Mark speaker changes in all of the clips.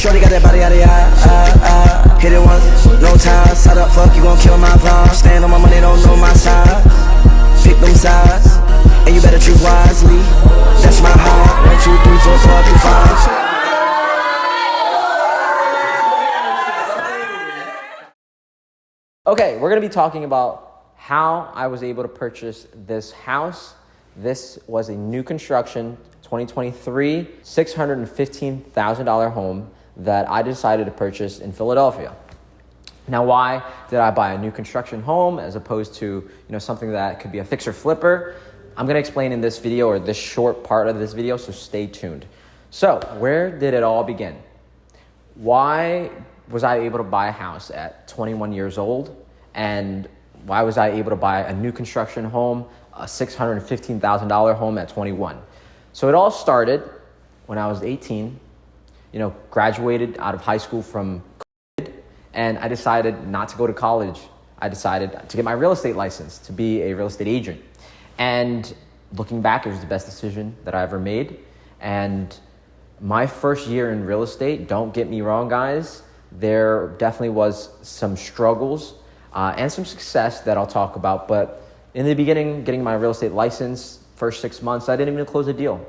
Speaker 1: Shorty got that body out of ya. Hit it once, no time. Side up, fuck, you gon' kill my vibe. Stand on my money, don't know my side. Pick them sides, and you better choose wisely. That's my high. 1, 2, 3, 4, 5.
Speaker 2: Okay, we're gonna be talking about how I was able to purchase this house. This was a new construction, 2023, $615,000 home that I decided to purchase in Philadelphia. Now, why did I buy a new construction home as opposed to, something that could be a fixer flipper? I'm gonna explain in this video, or this short part of this video, so stay tuned. So, where did it all begin? Why was I able to buy a house at 21 years old? And why was I able to buy a new construction home, a $615,000 home at 21? So it all started when I was 18, graduated out of high school from COVID, and I decided not to go to college. I decided to get my real estate license, to be a real estate agent. And looking back, it was the best decision that I ever made. And my first year in real estate, don't get me wrong, guys, there definitely was some struggles and some success that I'll talk about. But in the beginning, getting my real estate license, first 6 months, I didn't even close a deal,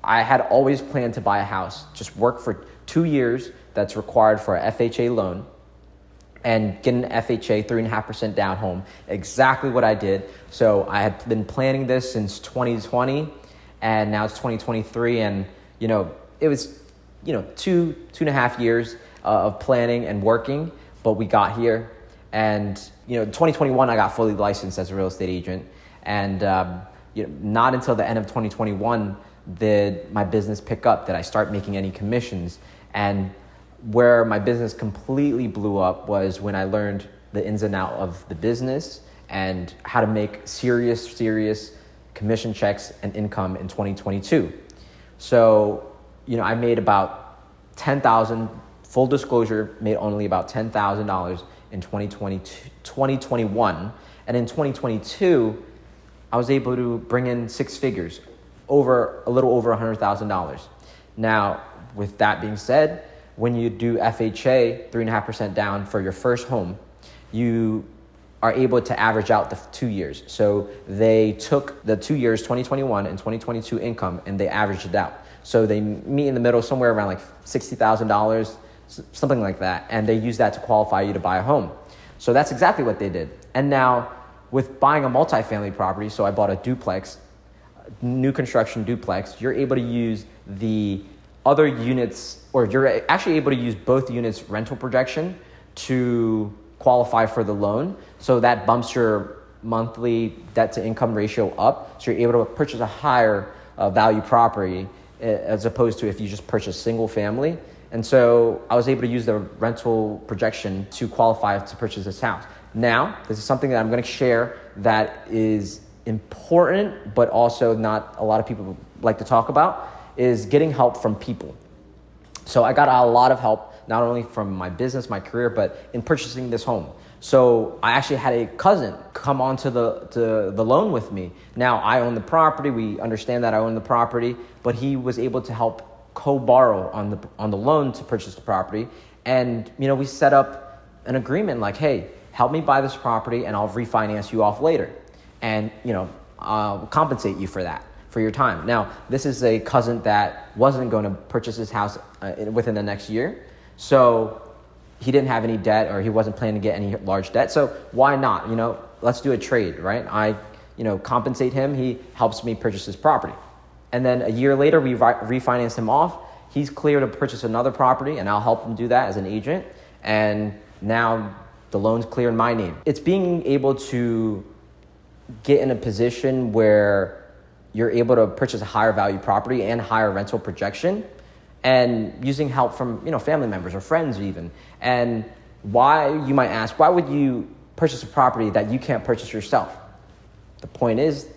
Speaker 2: I had always planned to buy a house, just work for 2 years that's required for a FHA loan and get an FHA 3.5% down home. Exactly what I did. So I had been planning this since 2020 and now it's 2023. And, it was, 2.5 years of planning and working, but we got here. And, 2021, I got fully licensed as a real estate agent. And, not until the end of 2021 did my business pick up, did I start making any commissions. And where my business completely blew up was when I learned the ins and outs of the business and how to make serious commission checks and income in 2022. So, I made about $10,000, full disclosure, made only about $10,000 in 2021. And in 2022, I was able to bring in 6 figures, a little over $100,000. Now, with that being said, when you do FHA, 3.5% down for your first home, you are able to average out the 2 years. So they took the 2 years, 2021 and 2022 income, and they averaged it out. So they meet in the middle somewhere around like $60,000, something like that. And they use that to qualify you to buy a home. So that's exactly what they did. And now with buying a multifamily property, so I bought a duplex, new construction duplex, you're able to use the other units, or you're actually able to use both units' rental projection to qualify for the loan. So that bumps your monthly debt to income ratio up. So you're able to purchase a higher value property as opposed to if you just purchase single family. And so I was able to use the rental projection to qualify to purchase this house. Now, this is something that I'm going to share that is important, but also not a lot of people like to talk about, is getting help from people. So I got a lot of help, not only from my business, my career, but in purchasing this home. So I actually had a cousin come onto the loan with me. Now I own the property. We understand that I own the property, but he was able to help co-borrow on the loan to purchase the property. And, we set up an agreement like, hey, help me buy this property and I'll refinance you off later. And, I'll compensate you for that, for your time. Now, this is a cousin that wasn't going to purchase his house within the next year. So he didn't have any debt, or he wasn't planning to get any large debt. So why not? Let's do a trade, right? I, compensate him. He helps me purchase his property. And then a year later, we refinance him off. He's clear to purchase another property, and I'll help him do that as an agent. And now the loan's clear in my name. It's being able to get in a position where you're able to purchase a higher value property and higher rental projection, and using help from, family members or friends even. And why, you might ask, why would you purchase a property that you can't purchase yourself? The point is,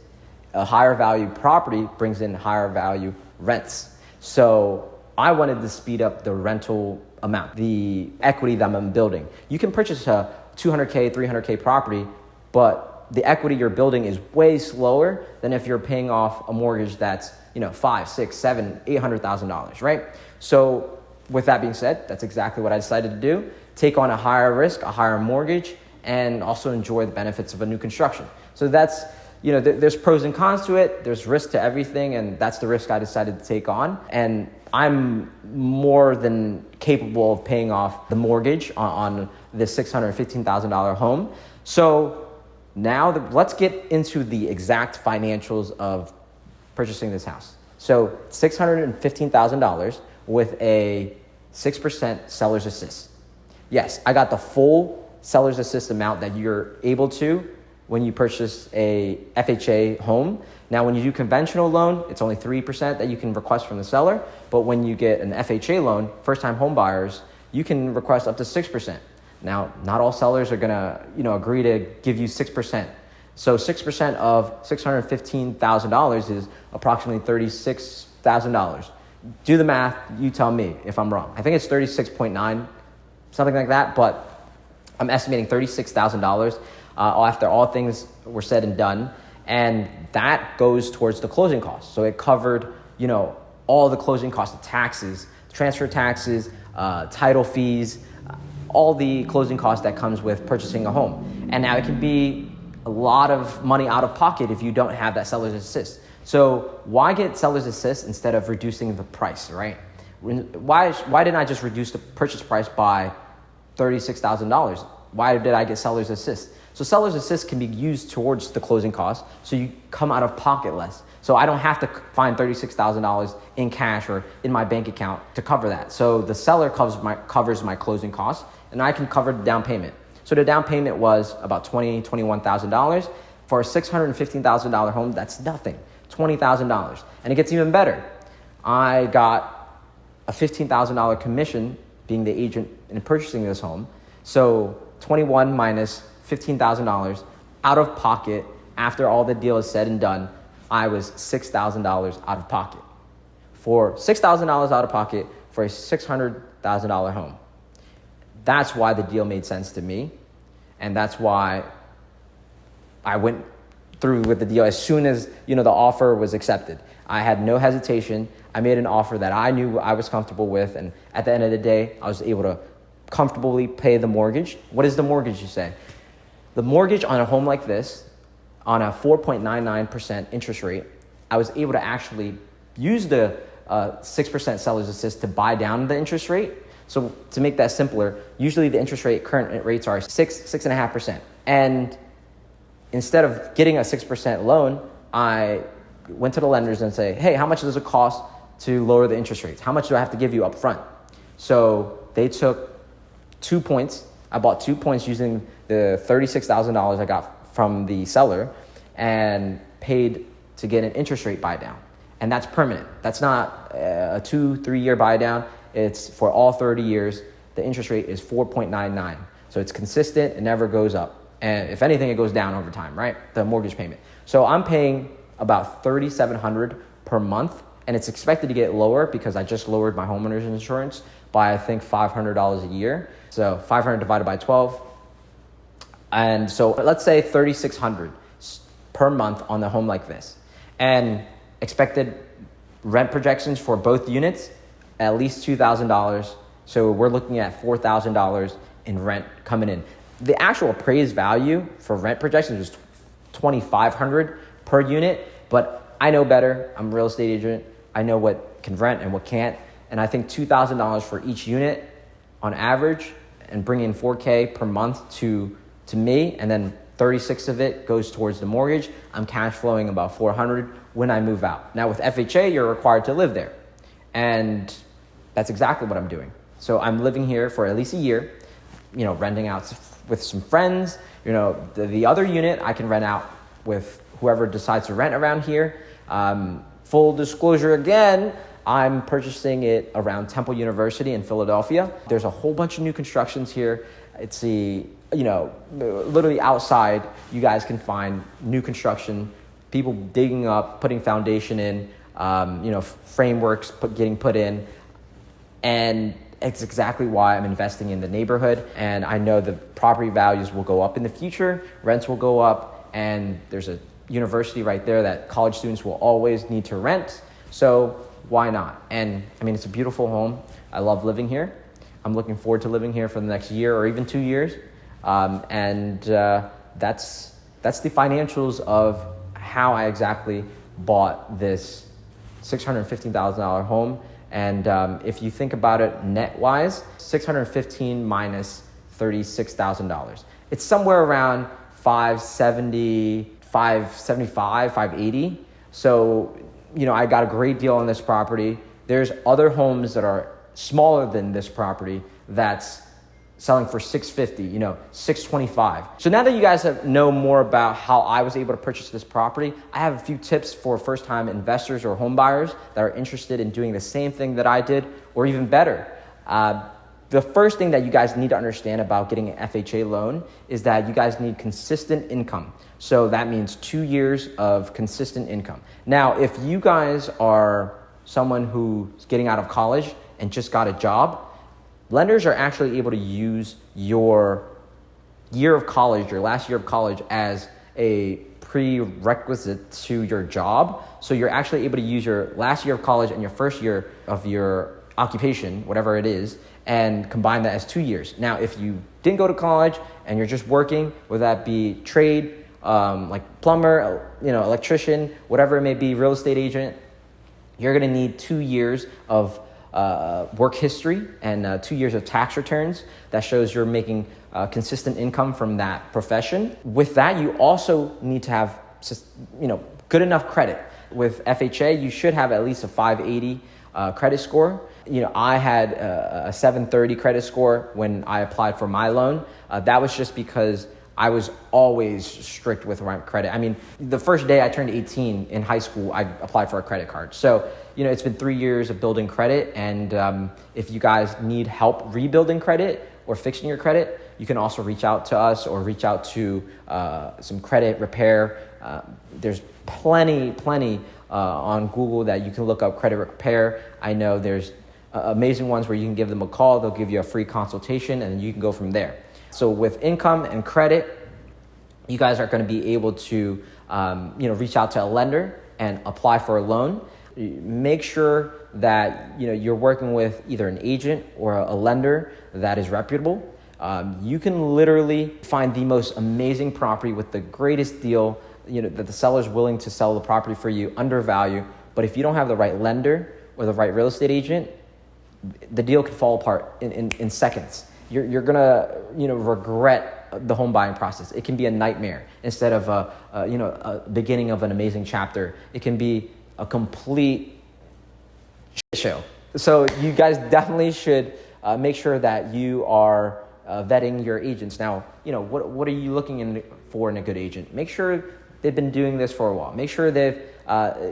Speaker 2: a higher value property brings in higher value rents. So I wanted to speed up the rental amount, the equity that I'm building. You can purchase a $200K, $300K property, but the equity you're building is way slower than if you're paying off a mortgage that's, $5, $6, $7, $800,000, right? So with that being said, that's exactly what I decided to do. Take on a higher risk, a higher mortgage, and also enjoy the benefits of a new construction. So that's, there's pros and cons to it. There's risk to everything, and that's the risk I decided to take on. And I'm more than capable of paying off the mortgage on this $615,000 home. So now let's get into the exact financials of purchasing this house. So $615,000 with a 6% seller's assist. Yes, I got the full seller's assist amount that you're able to when you purchase a FHA home. Now, when you do conventional loan, it's only 3% that you can request from the seller. But when you get an FHA loan, first-time home buyers, you can request up to 6%. Now, not all sellers are gonna, agree to give you 6%. So 6% of $615,000 is approximately $36,000. Do the math, you tell me if I'm wrong. I think it's 36.9, something like that, but I'm estimating $36,000 after all things were said and done. And that goes towards the closing costs. So it covered, all the closing costs, the taxes, transfer taxes, title fees, all the closing costs that comes with purchasing a home. And now it can be a lot of money out of pocket if you don't have that seller's assist. So why get seller's assist instead of reducing the price, right? Why didn't I just reduce the purchase price by $36,000? Why did I get seller's assist? So seller's assist can be used towards the closing costs, so you come out of pocket less. So I don't have to find $36,000 in cash or in my bank account to cover that. So the seller covers my closing costs, and I can cover the down payment. So the down payment was about $21,000. For a $615,000 home, that's nothing, $20,000. And it gets even better. I got a $15,000 commission being the agent in purchasing this home. So 21 minus $15,000 out of pocket. After all the deal is said and done, I was $6,000 out of pocket. For $6,000 out of pocket for a $600,000 home. That's why the deal made sense to me. And that's why I went through with the deal as soon as, the offer was accepted. I had no hesitation. I made an offer that I knew I was comfortable with. And at the end of the day, I was able to comfortably pay the mortgage. What is the mortgage, you say? The mortgage on a home like this, on a 4.99% interest rate, I was able to actually use the 6% seller's assist to buy down the interest rate. So to make that simpler, usually the current rates are 6.5%. And instead of getting a 6% loan, I went to the lenders and say, hey, how much does it cost to lower the interest rates? How much do I have to give you up front? So they took 2 points. I bought 2 points using the $36,000 I got from the seller and paid to get an interest rate buy down. And that's permanent. That's not a 2-3 year buy down. It's for all 30 years. The interest rate is 4.99. So it's consistent. It never goes up. And if anything, it goes down over time, right? The mortgage payment. So I'm paying about $3,700 per month. And it's expected to get lower because I just lowered my homeowner's insurance by, I think, $500 a year. So 500 divided by 12. And so let's say $3,600 per month on the home like this. And expected rent projections for both units, at least $2,000. So we're looking at $4,000 in rent coming in. The actual appraised value for rent projections was $2,500 per unit, but I know better. I'm a real estate agent. I know what can rent and what can't. And I think $2,000 for each unit on average and bring in $4K per month to me, and then 36 of it goes towards the mortgage. I'm cash flowing about $400 when I move out. Now with FHA, you're required to live there. And that's exactly what I'm doing. So I'm living here for at least a year, renting out with some friends. The other unit I can rent out with whoever decides to rent around here. Full disclosure again, I'm purchasing it around Temple University in Philadelphia. There's a whole bunch of new constructions here. It's literally outside, you guys can find new construction, people digging up, putting foundation in, frameworks getting put in. And it's exactly why I'm investing in the neighborhood. And I know the property values will go up in the future, rents will go up, and there's a university right there that college students will always need to rent. So why not? And it's a beautiful home. I love living here. I'm looking forward to living here for the next year or even 2 years. That's the financials of how I exactly bought this $615,000 home. And if you think about it net-wise, $615 minus $36,000. It's somewhere around $570, $575, $580. So, I got a great deal on this property. There's other homes that are smaller than this property that's selling for $650, $625. So now that you guys know more about how I was able to purchase this property, I have a few tips for first-time investors or home buyers that are interested in doing the same thing that I did, or even better. The first thing that you guys need to understand about getting an FHA loan is that you guys need consistent income. So that means 2 years of consistent income. Now, if you guys are someone who's getting out of college and just got a job, lenders are actually able to use your year of college, your last year of college, as a prerequisite to your job. So you're actually able to use your last year of college and your first year of your occupation, whatever it is, and combine that as 2 years. Now, if you didn't go to college and you're just working, whether that be trade, like plumber, electrician, whatever it may be, real estate agent, you're gonna need 2 years of work history and 2 years of tax returns that shows you're making consistent income from that profession. With that, you also need to have good enough credit. With FHA, you should have at least a 580 credit score. I had a 730 credit score when I applied for my loan. That was just because I was always strict with my credit. I mean, the first day I turned 18 in high school, I applied for a credit card. So, it's been 3 years of building credit. And if you guys need help rebuilding credit or fixing your credit, you can also reach out to us or reach out to some credit repair. There's plenty on Google that you can look up credit repair. I know there's amazing ones where you can give them a call. They'll give you a free consultation and you can go from there. So with income and credit, you guys are going to be able to, reach out to a lender and apply for a loan. Make sure that, you're working with either an agent or a lender that is reputable. You can literally find the most amazing property with the greatest deal, that the seller is willing to sell the property for you under value. But if you don't have the right lender or the right real estate agent, the deal could fall apart in seconds. You're gonna regret the home buying process. It can be a nightmare instead of a beginning of an amazing chapter. It can be a complete shit show. So you guys definitely should make sure that you are vetting your agents. Now, what are you looking for in a good agent? Make sure they've been doing this for a while. Make sure they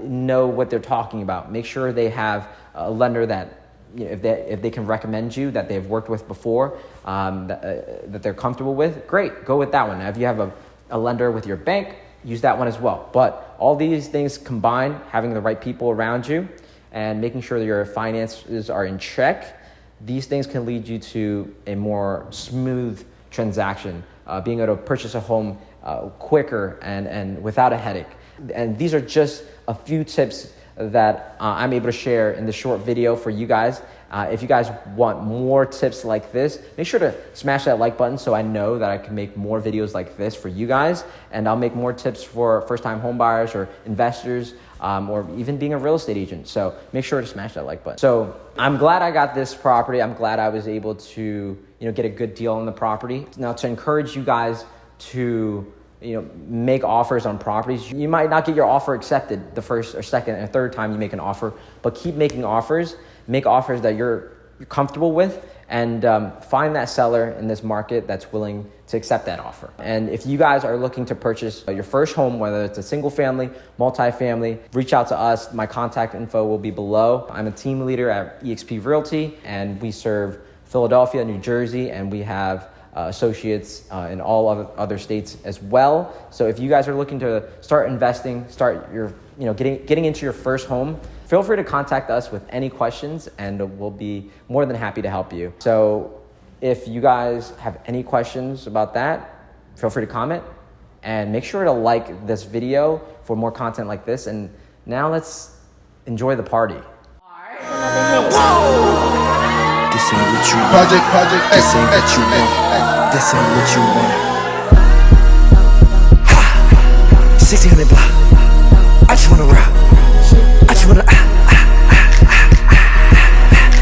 Speaker 2: know what they're talking about. Make sure they have a lender that, if they can recommend you that they've worked with before, that they're comfortable with, great, go with that one. Now, if you have a lender with your bank, use that one as well. But all these things combined, having the right people around you and making sure that your finances are in check, these things can lead you to a more smooth transaction, being able to purchase a home quicker and without a headache. And these are just a few tips that I'm able to share in this short video for you guys. If you guys want more tips like this, make sure to smash that like button so I know that I can make more videos like this for you guys. And I'll make more tips for first-time home buyers or investors, or even being a real estate agent. So make sure to smash that like button. So I'm glad I got this property. I'm glad I was able to get a good deal on the property. Now, to encourage you guys to make offers on properties. You might not get your offer accepted the first or second or third time you make an offer, but keep making offers. Make offers that you're comfortable with, and find that seller in this market that's willing to accept that offer. And if you guys are looking to purchase your first home, whether it's a single family, multifamily, reach out to us. My contact info will be below. I'm a team leader at eXp Realty, and we serve Philadelphia, New Jersey, and we have associates in all other states as well. So if you guys are looking to start investing, start your getting into your first home, feel free to contact us with any questions, and we'll be more than happy to help you. So if you guys have any questions about that, feel free to comment, and make sure to like this video for more content like this. And now let's enjoy the party.
Speaker 1: Whoa! This ain't what you want.
Speaker 3: Project,
Speaker 1: This ain't what you want. This ain't what you want. 1600 block. I just wanna rock. I just wanna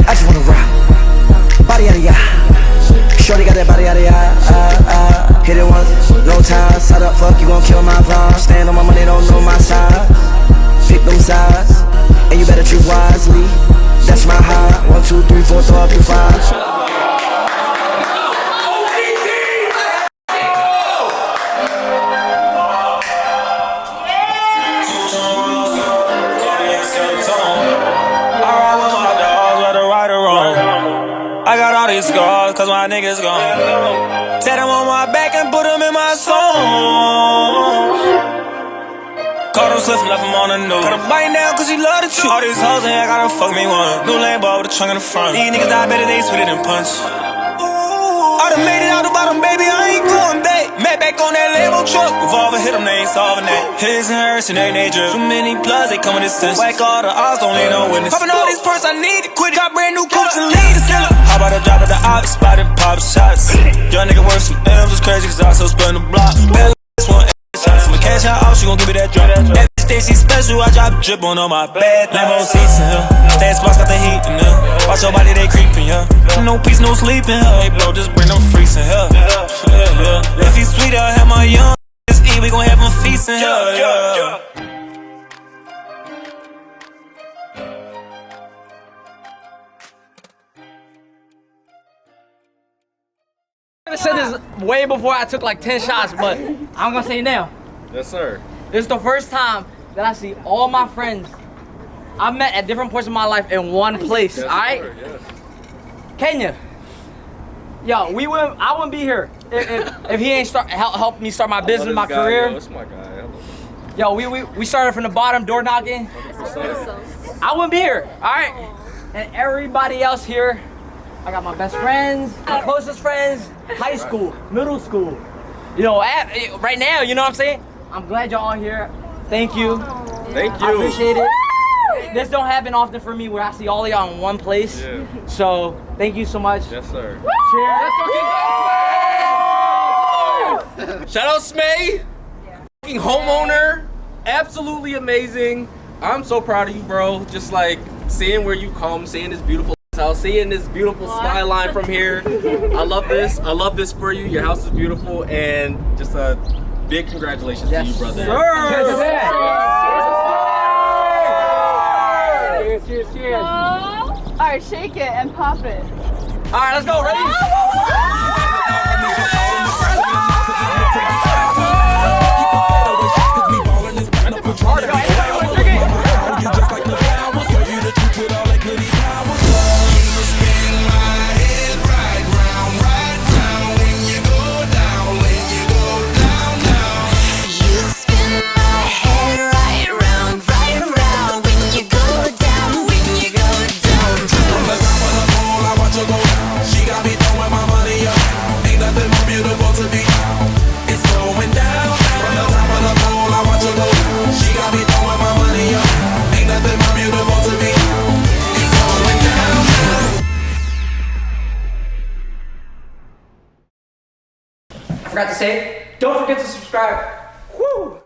Speaker 1: I just wanna rock. Body out of ya. Shorty got that body out of ya. Hit it once, no time. Side up, fuck, you gon' kill my vibe. Stand on my money, don't know my side. Pick them sides, and you better choose wisely. That's my high. 1, 2, 3, 4, throw up your 5.
Speaker 4: I got all these scars, cause my niggas gone. Set them on my back and put them in my songs. Caught him slipping, left him on the news. Cut a bite down cause he love the truth. All these hoes and I gotta fuck me one. New Lambo with a trunk in the front. These niggas die better, they sweeter than punch. I done made it out the bottom, baby, I ain't going back. Met back on that Lambo truck. Revolver hit them, they ain't solving that. His and hers and they drip. Too many plugs, they come in distance. Whack all the odds, don't need no witness. Popping all these purses, I need to quit. Got brand new coats and lead the killer. How about a drop at the op, spot and pop shots. Young nigga worth some M's, it's crazy cause I still spend the block. Better one shots. I'ma cash out off, she gon' give me that drop. Every day she special, I drop drip on my bed. Lambo seats in her. Stand spots got the heat in her. Watch your body, they creepin', yeah. No peace, no sleep in her. Hey bro, just bring them freaks in here. Yeah. If he's sweet, I'll have my young. Just eat, we gon' have him feastin', yeah.
Speaker 5: I said this way before I took like 10 shots, but I'm gonna say it now.
Speaker 6: Yes, sir.
Speaker 5: This is the first time that I see all my friends I met at different points of my life in one place.
Speaker 6: Yes,
Speaker 5: all right,
Speaker 6: sir, yes.
Speaker 5: Kenya. Yo, I wouldn't be here if he ain't help me start my business, my career.
Speaker 6: That's my guy.
Speaker 5: Yo, we started from the bottom, door knocking. I wouldn't be here. All right, and everybody else here. I got my best friends, my closest friends, high school, middle school. You know, right now, you know what I'm saying? I'm glad y'all are here. Thank you.
Speaker 6: Thank you.
Speaker 5: I appreciate it. This don't happen often for me where I see all of y'all in one place.
Speaker 6: Yeah.
Speaker 5: So, thank you so much.
Speaker 6: Yes, sir.
Speaker 5: Cheers.
Speaker 7: Shout out Smay, fucking homeowner, absolutely amazing. I'm so proud of you, bro. Just like seeing where you come, seeing this beautiful house, seeing this beautiful skyline from here. I love this. I love this for you. Your house is beautiful, and just a big congratulations to you, brother.
Speaker 5: Cheers, cheers, cheers.
Speaker 8: All right, shake it and pop it.
Speaker 5: All right, let's go. Ready? I forgot to say, don't forget to subscribe. Woo!